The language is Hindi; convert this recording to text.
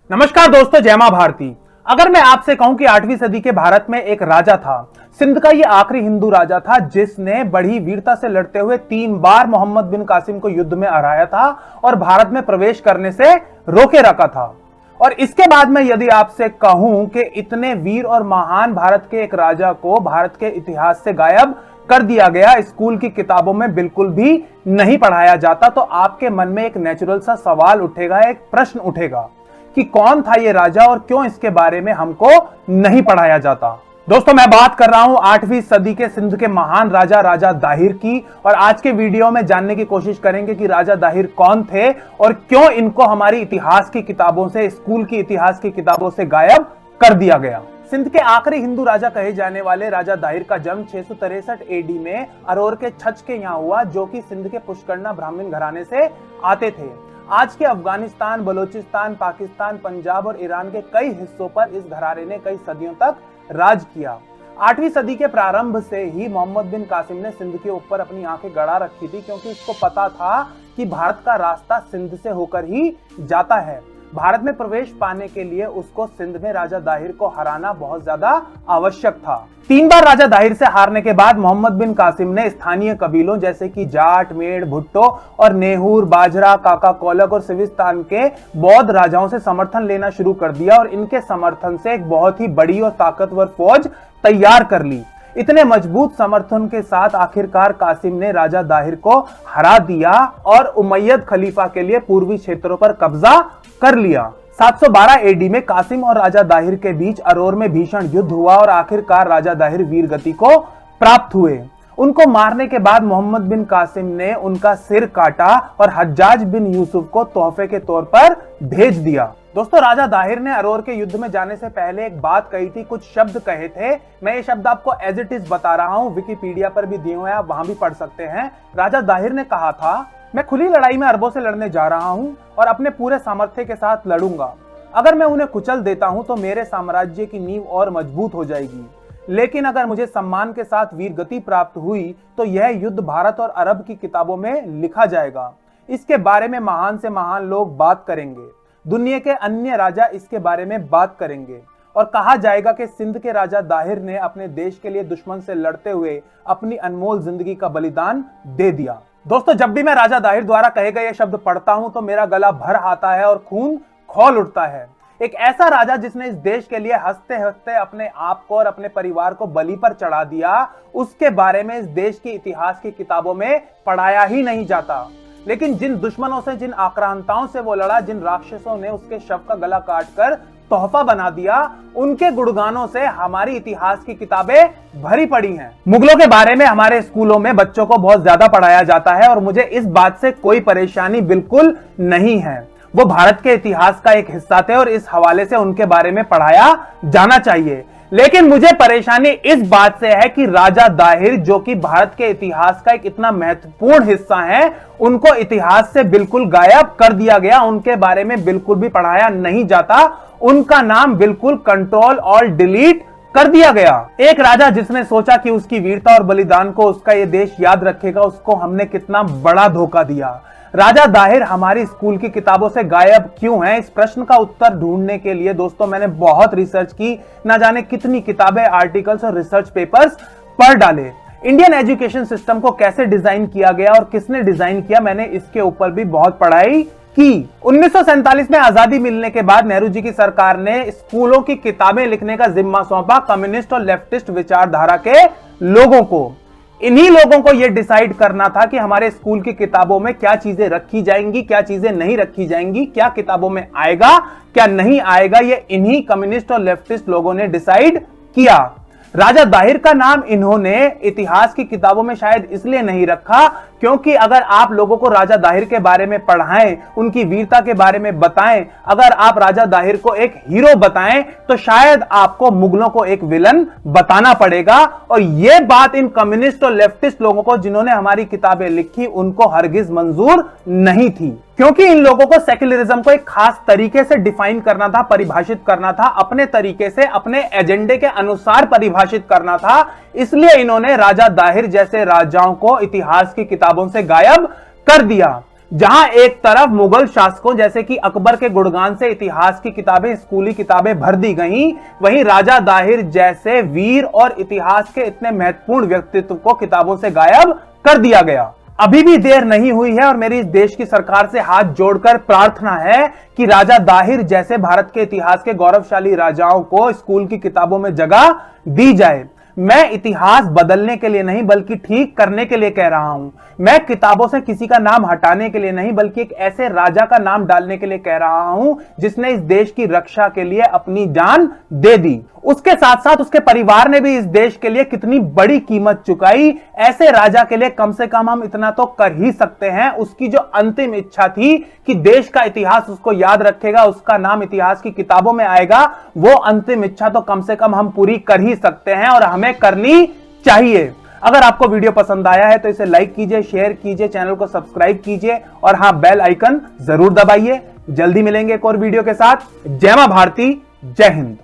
नमस्कार दोस्तों, जय मां भारती। अगर मैं आपसे कहूं कि 8वीं सदी के भारत में एक राजा था, सिंध का ये आखिरी हिंदू राजा था जिसने बड़ी वीरता से लड़ते हुए 3 बार मोहम्मद बिन कासिम को युद्ध में हराया था और भारत में प्रवेश करने से रोके रखा था। और इसके बाद में यदि आपसे कहूं कि इतने वीर और महान भारत के एक राजा को भारत के इतिहास से गायब कर दिया गया, स्कूल की किताबों में बिल्कुल भी नहीं पढ़ाया जाता, तो आपके मन में एक नेचुरल सा सवाल उठेगा, एक प्रश्न उठेगा कि कौन था ये राजा और क्यों इसके बारे में हमको नहीं पढ़ाया जाता। दोस्तों, मैं बात कर रहा हूं 8वीं सदी के सिंध के महान राजा दाहिर की। और आज के वीडियो में जानने की कोशिश करेंगे कि राजा दाहिर कौन थे और क्यों इनको हमारी इतिहास की किताबों से, स्कूल की इतिहास की किताबों से गायब कर दिया गया। सिंध के आखिरी हिंदू राजा कहे जाने वाले राजा दाहिर का जन्म 663 एडी में अरोर के छछ के यहाँ हुआ, जो कि सिंध के पुष्करना ब्राह्मण घराने से आते थे। आज के अफगानिस्तान, बलूचिस्तान, पाकिस्तान, पंजाब और ईरान के कई हिस्सों पर इस घराने ने कई सदियों तक राज किया। 8वीं सदी के प्रारंभ से ही मोहम्मद बिन कासिम ने सिंध के ऊपर अपनी आंखें गड़ा रखी थी, क्योंकि उसको पता था कि भारत का रास्ता सिंध से होकर ही जाता है। भारत में प्रवेश पाने के लिए उसको सिंध में राजा दाहिर को हराना बहुत ज्यादा आवश्यक था। 3 बार राजा दाहिर से हारने के बाद मोहम्मद बिन कासिम ने स्थानीय कबीलों जैसे कि जाट, मेड़, भुट्टो और नेहूर, बाजरा, काका कोलक और सिविस्तान के बौद्ध राजाओं से समर्थन लेना शुरू कर दिया और इनके समर्थन से एक बहुत ही बड़ी और ताकतवर फौज तैयार कर ली। इतने मजबूत समर्थन के साथ आखिरकार कासिम ने राजा दाहिर को हरा दिया और उमैयद खलीफा के लिए पूर्वी क्षेत्रों पर कब्जा कर लिया। 712 एडी में कासिम और राजा दाहिर के बीच अरोर में भीषण युद्ध हुआ और आखिरकार राजा दाहिर वीर गति को प्राप्त हुए। उनको मारने के बाद मोहम्मद बिन कासिम ने उनका सिर काटा और हज्जाज बिन यूसुफ को तोहफे के तौर पर भेज दिया। दोस्तों, राजा दाहिर ने अरोर के युद्ध में जाने से पहले एक बात कही थी, कुछ शब्द कहे थे। मैं ये शब्द आपको एज इट इज बता रहा हूं, विकिपीडिया पर भी दिए हुए हैं, आप वहां भी पढ़ सकते हैं। राजा दाहिर ने कहा था, मैं खुली लड़ाई में अरबों से लड़ने जा रहा हूं और अपने पूरे सामर्थ्य के साथ लड़ूंगा। अगर मैं उन्हें कुचल देता हूं तो मेरे साम्राज्य की नींव और मजबूत हो जाएगी, लेकिन अगर मुझे सम्मान के साथ वीर गति प्राप्त हुई तो यह युद्ध भारत और अरब की किताबों में लिखा जाएगा। इसके बारे में महान से महान लोग बात करेंगे, दुनिया के अन्य राजा इसके बारे में बात करेंगे और कहा जाएगा कि सिंध के राजा दाहिर ने अपने देश के लिए दुश्मन से लड़ते हुए अपनी अनमोल जिंदगी का बलिदान दे दिया। दोस्तों, जब भी मैं राजा दाहिर द्वारा कहे गए ये शब्द पढ़ता हूं तो मेरा गला भर आता है और खून खौल उठता है। एक ऐसा राजा जिसने इस देश के लिए हंसते हंसते अपने आप को और अपने परिवार को बलि पर चढ़ा दिया, उसके बारे में इस देश की इतिहास की किताबों में पढ़ाया ही नहीं जाता। लेकिन जिन दुश्मनों से, जिन आक्रांताओं से वो लड़ा, जिन राक्षसों ने उसके शव का गला काटकर तोहफा बना दिया, उनके गुणगानों से हमारी इतिहास की किताबें भरी पड़ी हैं। मुगलों के बारे में हमारे स्कूलों में बच्चों को बहुत ज्यादा पढ़ाया जाता है और मुझे इस बात से कोई परेशानी बिल्कुल नहीं है। वो भारत के इतिहास का एक हिस्सा थे और इस हवाले से उनके बारे में पढ़ाया जाना चाहिए। लेकिन मुझे परेशानी इस बात से है कि राजा दाहिर, जो कि भारत के इतिहास का एक इतना महत्वपूर्ण हिस्सा है, उनको इतिहास से बिल्कुल गायब कर दिया गया। उनके बारे में बिल्कुल भी पढ़ाया नहीं जाता। उनका नाम बिल्कुल कंट्रोल और डिलीट कर दिया गया। एक राजा जिसने सोचा कि उसकी वीरता और बलिदान को उसका ये देश याद रखेगा, उसको हमने कितना बड़ा धोखा दिया। राजा दाहिर हमारी स्कूल की किताबों से गायब क्यों हैं? इस प्रश्न का उत्तर ढूंढने के लिए दोस्तों मैंने बहुत रिसर्च की, ना जाने कितनी किताबें, आर्टिकल्स और रिसर्च पेपर्स पढ़ डाले। इंडियन एजुकेशन सिस्टम को कैसे डिजाइन किया गया और किसने डिजाइन किया, मैंने इसके ऊपर भी बहुत पढ़ाई की। 1947 में आजादी मिलने के बाद नेहरू जी की सरकार ने स्कूलों की किताबें लिखने का जिम्मा सौंपा कम्युनिस्ट और लेफ्टिस्ट विचारधारा के लोगों को। इन्हीं लोगों को यह डिसाइड करना था कि हमारे स्कूल की किताबों में क्या चीजें रखी जाएंगी, क्या चीजें नहीं रखी जाएंगी, क्या किताबों में आएगा, क्या नहीं आएगा। ये इन्हीं कम्युनिस्ट और लेफ्टिस्ट लोगों ने डिसाइड किया। राजा दाहिर का नाम इन्होंने इतिहास की किताबों में शायद इसलिए नहीं रखा क्योंकि अगर आप लोगों को राजा दाहिर के बारे में पढ़ाएं, उनकी वीरता के बारे में बताएं, अगर आप राजा दाहिर को एक हीरो बताएं, तो शायद आपको मुगलों को एक विलन बताना पड़ेगा। और यह बात इन कम्युनिस्ट और लेफ्टिस्ट लोगों को, जिन्होंने हमारी किताबें लिखी, उनको हरगिज मंजूर नहीं थी, क्योंकि इन लोगों को सेक्युलरिज्म को एक खास तरीके से डिफाइन करना था, परिभाषित करना था, अपने तरीके से, अपने एजेंडे के अनुसार परिभाषित करना था। इसलिए इन्होंने राजा दाहिर जैसे राजाओं को इतिहास की किताबों से गायब कर दिया। जहां एक तरफ मुगल शासकों जैसे कि अकबर के गुणगान से इतिहास की किताबें, स्कूली किताबें भर दी गईं, वहीं राजा दाहिर जैसे वीर और इतिहास के इतने महत्वपूर्ण व्यक्तित्व को किताबों से गायब कर दिया गया। अभी भी देर नहीं हुई है और मेरी इस देश की सरकार से हाथ जोड़कर प्रार्थना है कि राजा दाहिर जैसे भारत के इतिहास के गौरवशाली राजाओं को स्कूल की किताबों में जगह दी जाए। मैं इतिहास बदलने के लिए नहीं बल्कि ठीक करने के लिए कह रहा हूं। मैं किताबों से किसी का नाम हटाने के लिए नहीं बल्कि एक ऐसे राजा का नाम डालने के लिए कह रहा हूं जिसने इस देश की रक्षा के लिए अपनी जान दे दी। उसके साथ साथ उसके परिवार ने भी इस देश के लिए कितनी बड़ी कीमत चुकाई। ऐसे राजा के लिए कम से कम हम इतना तो कर ही सकते हैं। उसकी जो अंतिम इच्छा थी कि देश का इतिहास उसको याद रखेगा, उसका नाम इतिहास की किताबों में आएगा, वो अंतिम इच्छा तो कम से कम हम पूरी कर ही सकते हैं और हमें करनी चाहिए। अगर आपको वीडियो पसंद आया है तो इसे लाइक कीजिए, शेयर कीजिए, चैनल को सब्सक्राइब कीजिए और हां, बेल आइकन जरूर दबाइए। जल्दी मिलेंगे एक और वीडियो के साथ। जय मां भारती, जय हिंद।